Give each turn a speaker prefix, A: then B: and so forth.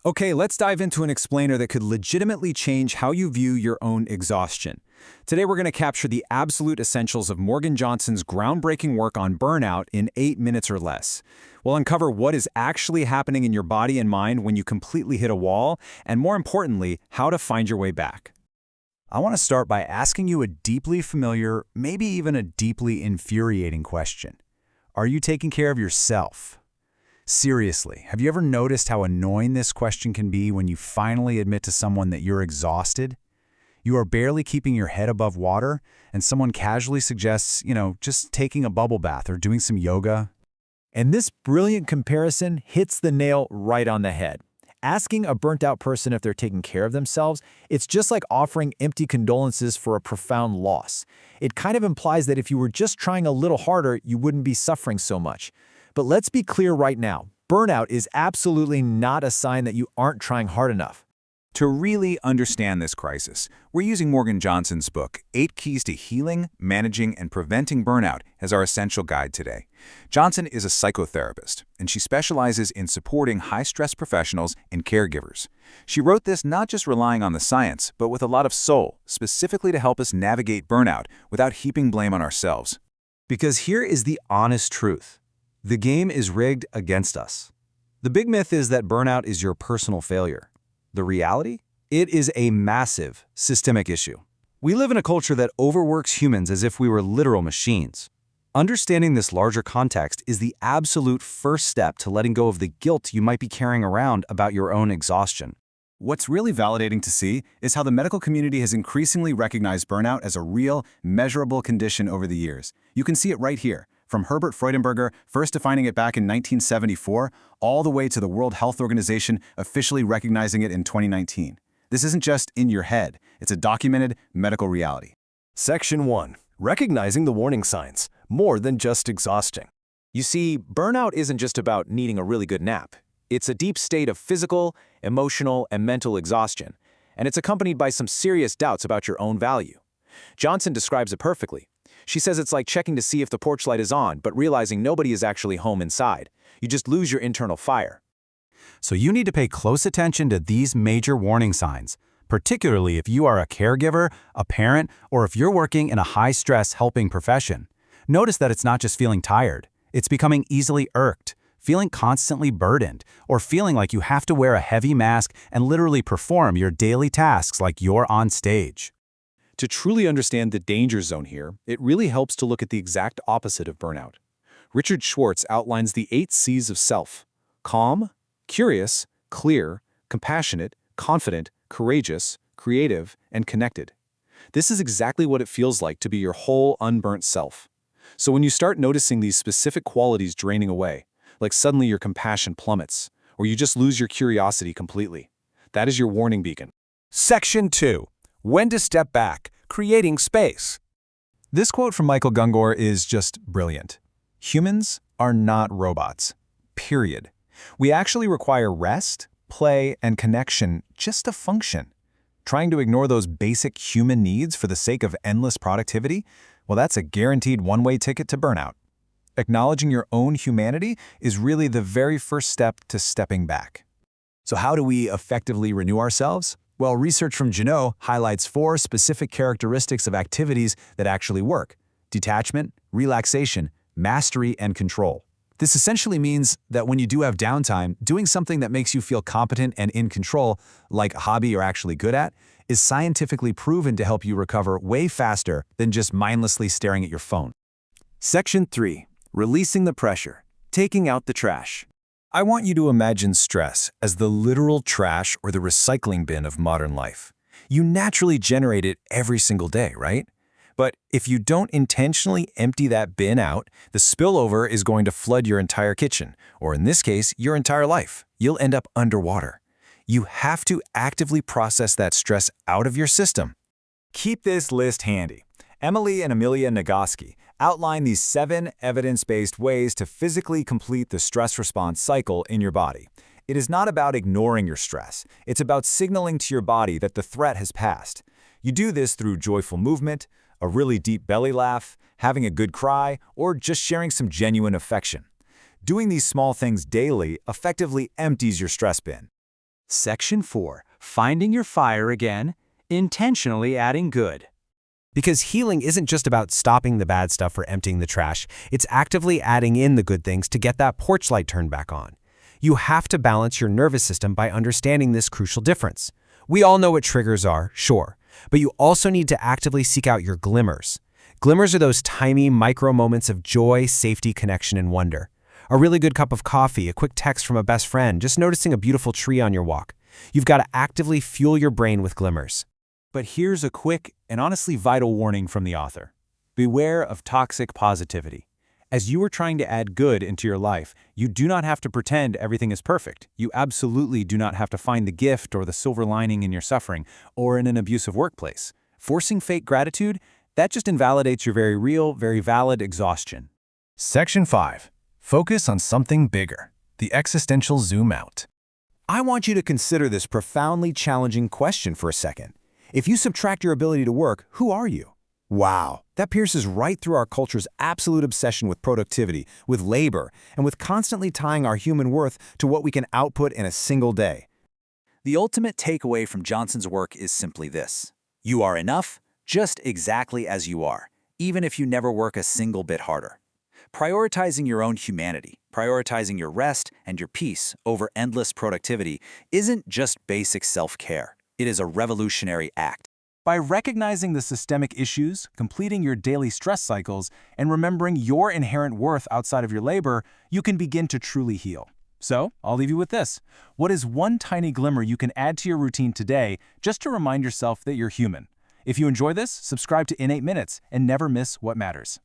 A: Okay, let's dive into an explainer that could legitimately change how you view your own exhaustion. Today we're going to capture the absolute essentials of Morgan Johnson's groundbreaking work on burnout in 8 minutes or less. We'll uncover what is actually happening in your body and mind when you completely hit a wall, and more importantly, how to find your way back. I want to start by asking you a deeply familiar, maybe even a deeply infuriating question. Are you taking care of yourself? Seriously, have you ever noticed how annoying this question can be when you finally admit to someone that you're exhausted? You are barely keeping your head above water, and someone casually suggests, just taking a bubble bath or doing some yoga. And this brilliant comparison hits the nail right on the head. Asking a burnt-out person if they're taking care of themselves, it's just like offering empty condolences for a profound loss. It kind of implies that if you were just trying a little harder, you wouldn't be suffering so much. But let's be clear right now, burnout is absolutely not a sign that you aren't trying hard enough.
B: To really understand this crisis, we're using Morgan Johnson's book, 8 Keys to Healing, Managing, and Preventing Burnout as our essential guide today. Johnson is a psychotherapist, and she specializes in supporting high-stress professionals and caregivers. She wrote this not just relying on the science, but with a lot of soul, specifically to help us navigate burnout without heaping blame on ourselves.
A: Because here is the honest truth. The game is rigged against us. The big myth is that burnout is your personal failure. The reality? It is a massive, systemic issue. We live in a culture that overworks humans as if we were literal machines. Understanding this larger context is the absolute first step to letting go of the guilt you might be carrying around about your own exhaustion. What's really validating to see is how the medical community has increasingly recognized burnout as a real, measurable condition over the years. You can see it right here. From Herbert Freudenberger first defining it back in 1974, all the way to the World Health Organization officially recognizing it in 2019. This isn't just in your head, it's a documented medical reality.
C: Section 1. Recognizing the warning signs, more than just exhausting.
D: You see, burnout isn't just about needing a really good nap. It's a deep state of physical, emotional, and mental exhaustion, and it's accompanied by some serious doubts about your own value. Johnson describes it perfectly. She says it's like checking to see if the porch light is on, but realizing nobody is actually home inside. You just lose your internal fire.
A: So you need to pay close attention to these major warning signs, particularly if you are a caregiver, a parent, or if you're working in a high-stress helping profession. Notice that it's not just feeling tired. It's becoming easily irked, feeling constantly burdened, or feeling like you have to wear a heavy mask and literally perform your daily tasks like you're on stage.
D: To truly understand the danger zone here, it really helps to look at the exact opposite of burnout. Richard Schwartz outlines the 8 C's of self: calm, curious, clear, compassionate, confident, courageous, creative, and connected. This is exactly what it feels like to be your whole unburnt self. So when you start noticing these specific qualities draining away, like suddenly your compassion plummets, or you just lose your curiosity completely, that is your warning beacon.
C: Section 2. When to step back, creating space.
A: This quote from Michael Gungor is just brilliant. Humans are not robots. Period. We actually require rest, play, and connection just to function. Trying to ignore those basic human needs for the sake of endless productivity? Well, that's a guaranteed one-way ticket to burnout. Acknowledging your own humanity is really the very first step to stepping back. So how do we effectively renew ourselves? Well, research from Janot highlights 4 specific characteristics of activities that actually work: detachment, relaxation, mastery, and control. This essentially means that when you do have downtime, doing something that makes you feel competent and in control, like a hobby you're actually good at, is scientifically proven to help you recover way faster than just mindlessly staring at your phone.
C: Section 3. Releasing the pressure, taking out the trash.
A: I want you to imagine stress as the literal trash or the recycling bin of modern life. You naturally generate it every single day, right? But if you don't intentionally empty that bin out, the spillover is going to flood your entire kitchen, or in this case, your entire life. You'll end up underwater. You have to actively process that stress out of your system. Keep this list handy. Emily and Amelia Nagoski outline these 7 evidence-based ways to physically complete the stress response cycle in your body. It is not about ignoring your stress. It's about signaling to your body that the threat has passed. You do this through joyful movement, a really deep belly laugh, having a good cry, or just sharing some genuine affection. Doing these small things daily effectively empties your stress bin.
E: Section 4. Finding your fire again, intentionally adding good.
A: Because healing isn't just about stopping the bad stuff or emptying the trash, it's actively adding in the good things to get that porch light turned back on. You have to balance your nervous system by understanding this crucial difference. We all know what triggers are, sure, but you also need to actively seek out your glimmers. Glimmers are those tiny, micro moments of joy, safety, connection, and wonder. A really good cup of coffee, a quick text from a best friend, just noticing a beautiful tree on your walk. You've got to actively fuel your brain with glimmers.
D: But here's a quick and honestly vital warning from the author. Beware of toxic positivity. As you are trying to add good into your life, you do not have to pretend everything is perfect. You absolutely do not have to find the gift or the silver lining in your suffering or in an abusive workplace. Forcing fake gratitude, that just invalidates your very real, very valid exhaustion.
C: Section 5. Focus on something bigger. The existential zoom out.
A: I want you to consider this profoundly challenging question for a second. If you subtract your ability to work, who are you? Wow, that pierces right through our culture's absolute obsession with productivity, with labor, and with constantly tying our human worth to what we can output in a single day.
E: The ultimate takeaway from Johnson's work is simply this. You are enough, just exactly as you are, even if you never work a single bit harder. Prioritizing your own humanity, prioritizing your rest and your peace over endless productivity isn't just basic self-care. It is a revolutionary act.
D: By recognizing the systemic issues, completing your daily stress cycles, and remembering your inherent worth outside of your labor, you can begin to truly heal. So, I'll leave you with this. What is one tiny glimmer you can add to your routine today just to remind yourself that you're human? If you enjoy this, subscribe to In 8 Minutes and never miss what matters.